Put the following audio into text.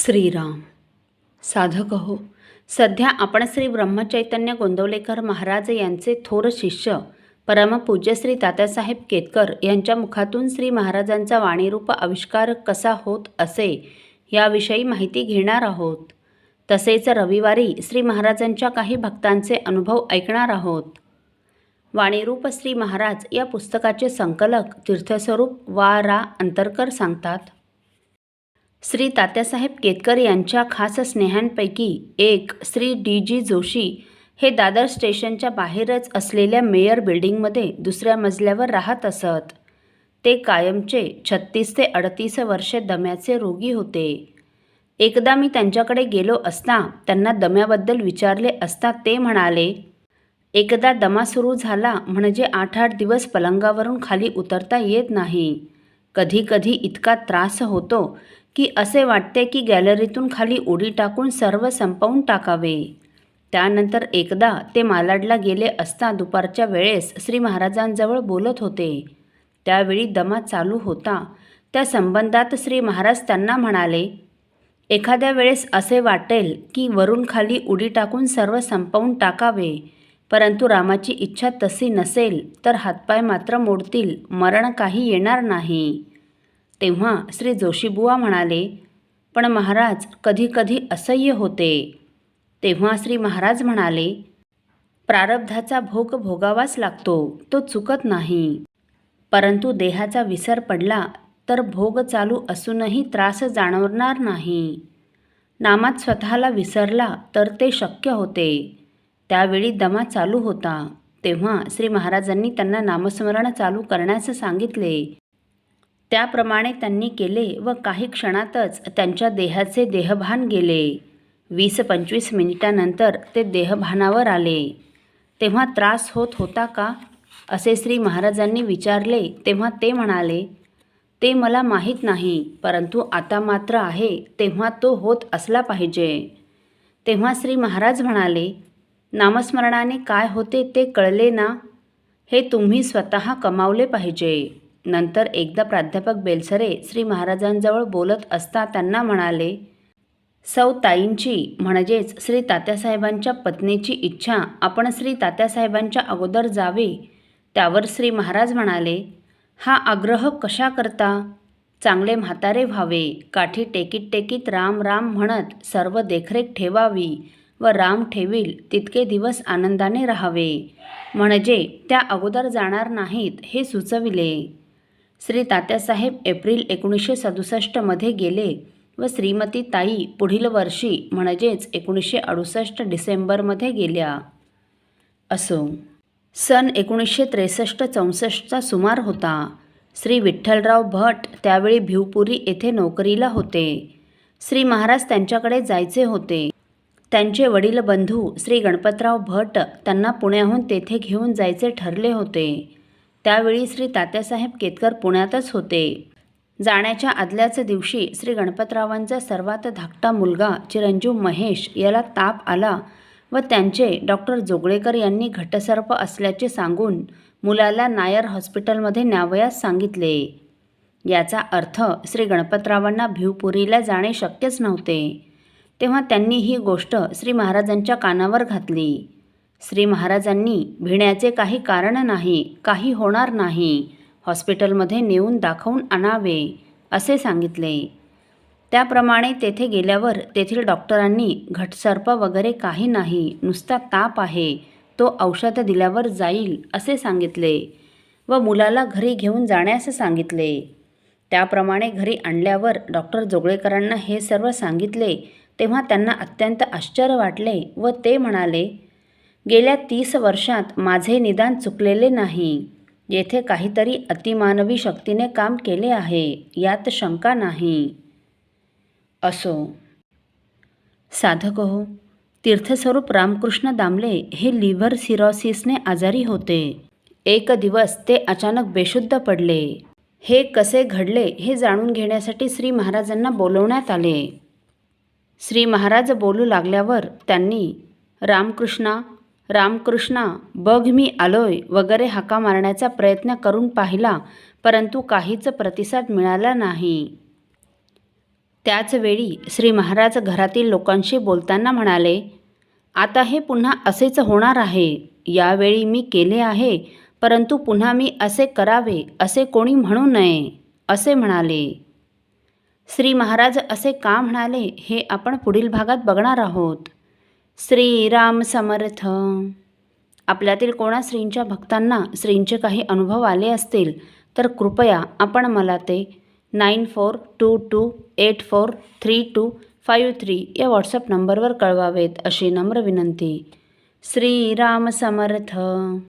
श्रीराम. साधक हो, सध्या आपण श्री ब्रह्मचैतन्य गोंदवलेकर महाराज यांचे थोर शिष्य परमपूज्य श्री तात्यासाहेब केतकर यांच्या मुखातून श्री महाराजांचा वाणीरूप आविष्कार कसा होत असे याविषयी माहिती घेणार आहोत. तसेच रविवारी श्री महाराजांच्या काही भक्तांचे अनुभव ऐकणार आहोत. वाणीरूप श्री महाराज या पुस्तकाचे संकलक तीर्थस्वरूप वा रा अंतरकर सांगतात. श्री तात्यासाहेब केतकर यांच्या खास स्नेहांपैकी एक श्री डी जोशी हे दादर स्टेशनच्या बाहेरच असलेल्या मेयर बिल्डिंगमध्ये दुसऱ्या मजल्यावर राहत असत. ते कायमचे 36 ते 38 वर्षे दम्याचे रोगी होते. एकदा मी त्यांच्याकडे गेलो असता त्यांना दम्याबद्दल विचारले असता ते म्हणाले, एकदा दमा सुरू झाला म्हणजे 8-8 दिवस पलंगावरून खाली उतरता येत नाही. कधी कधी इतका त्रास होतो की असे वाटते की गॅलरीतून खाली उडी टाकून सर्व संपवून टाकावे. त्यानंतर एकदा ते मालाडला गेले असता दुपारच्या वेळेस श्री महाराजांजवळ बोलत होते. त्यावेळी दमा चालू होता. त्या संबंधात श्री महाराज त्यांना म्हणाले, एखाद्या वेळेस असे वाटेल की वरून खाली उडी टाकून सर्व संपवून टाकावे, परंतु रामाची इच्छा तशी नसेल तर हातपाय मात्र मोडतील, मरण काही येणार नाही. तेव्हा श्री जोशीबुवा म्हणाले, पण महाराज कधी कधी असह्य होते. तेव्हा श्री महाराज म्हणाले, प्रारब्धाचा भोग भोगावाच लागतो, तो चुकत नाही. परंतु देहाचा विसर पडला तर भोग चालू असूनही त्रास जाणवणार नाही. नामात स्वतःला विसरला तर ते शक्य होते. त्यावेळी दमा चालू होता. तेव्हा श्री महाराजांनी त्यांना नामस्मरण चालू करण्यास सांगितले. त्याप्रमाणे त्यांनी केले व काही क्षणातच त्यांच्या देहाचे देहभान गेले. 20-25 मिनिटांनंतर ते देहभानावर आले. तेव्हा त्रास होत होता का असे श्री महाराजांनी विचारले. तेव्हा ते म्हणाले, ते मला माहीत नाही, परंतु आता मात्र आहे, तेव्हा तो होत असला पाहिजे. तेव्हा श्री महाराज म्हणाले, नामस्मरणाने काय होते ते कळले ना, हे तुम्ही स्वतः कमावले पाहिजे. नंतर एकदा प्राध्यापक बेलसरे श्री महाराजांजवळ बोलत असता त्यांना म्हणाले, सौ ताईंची म्हणजेच श्री तात्यासाहेबांच्या पत्नीची इच्छा आपण श्री तात्यासाहेबांच्या अगोदर जावे. त्यावर श्री महाराज म्हणाले, हा आग्रह कशा करता? चांगले म्हातारे व्हावे, काठी टेकीत टेकीत राम राम म्हणत सर्व देखरेख ठेवावी व राम ठेवील तितके दिवस आनंदाने राहावे, म्हणजे त्या अगोदर जाणार नाहीत हे सुचविले. श्री तात्यासाहेब एप्रिल 1967 मध्ये गेले व श्रीमती ताई पुढील वर्षी म्हणजेच 1968 डिसेंबरमध्ये गेल्या. असो, सन 1963-64चा सुमार होता. श्री विठ्ठलराव भट त्यावेळी भिवपुरी येथे नोकरीला होते. श्री महाराज त्यांच्याकडे जायचे होते. त्यांचे वडील बंधू श्री गणपतराव भट त्यांना पुण्याहून तेथे घेऊन जायचे ठरले होते. त्यावेळी श्री तात्यासाहेब केतकर पुण्यातच होते. जाण्याच्या आदल्याच दिवशी श्री गणपतरावांचा सर्वात धाकटा मुलगा चिरंजीव महेश याला ताप आला व त्यांचे डॉक्टर जोगळेकर यांनी घटसर्प असल्याचे सांगून मुलाला नायर हॉस्पिटलमध्ये न्यावयास सांगितले. याचा अर्थ श्री गणपतरावांना भिवपुरीला जाणे शक्यच नव्हते. तेव्हा त्यांनी ही गोष्ट श्री महाराजांच्या कानावर घातली. श्री महाराजांनी भिण्याचे काही कारण नाही, काही होणार नाही, हॉस्पिटलमध्ये नेऊन दाखवून आणावे असे सांगितले. त्याप्रमाणे तेथे गेल्यावर तेथील डॉक्टरांनी घटसर्प वगैरे काही नाही, नुसता ताप आहे, तो औषध दिल्यावर जाईल असे सांगितले व मुलाला घरी घेऊन जाण्यास सांगितले. त्याप्रमाणे घरी आणल्यावर डॉक्टर जोगळेकरांना हे सर्व सांगितले. तेव्हा त्यांना अत्यंत आश्चर्य वाटले व ते म्हणाले, गेल्या 30 वर्षात माझे निदान चुकलेले नाही. येथे काहीतरी अतिमानवी शक्तीने काम केले आहे, यात शंका नाही. असो, साधक हो, तीर्थस्वरूप रामकृष्ण दामले हे लिव्हर सिरोसिसने आजारी होते. एक दिवस ते अचानक बेशुद्ध पडले. हे कसे घडले हे जाणून घेण्यासाठी श्री महाराजांना बोलवण्यात आले. श्री महाराज बोलू लागल्यावर त्यांनी रामकृष्णा रामकृष्णा बघ मी आलोय वगैरे हाका मारण्याचा प्रयत्न करून पाहिला, परंतु काहीच प्रतिसाद मिळाला नाही. त्याच वेळी श्री महाराज घरातील लोकांशी बोलताना म्हणाले, आता हे पुन्हा असेच होणार आहे. यावेळी मी केले आहे, परंतु पुन्हा मी असे करावे असे कोणी म्हणू नये, असे म्हणाले. श्री महाराज असे का म्हणाले हे आपण पुढील भागात बघणार आहोत. श्रीराम समर्थ. आपल्यातील कोणा श्रींच्या भक्तांना श्रींचे काही अनुभव आले असतील तर कृपया आपण मला ते 9422843253 या व्हॉट्सअप नंबरवर कळवावेत अशी नम्र विनंती. श्रीराम समर्थ.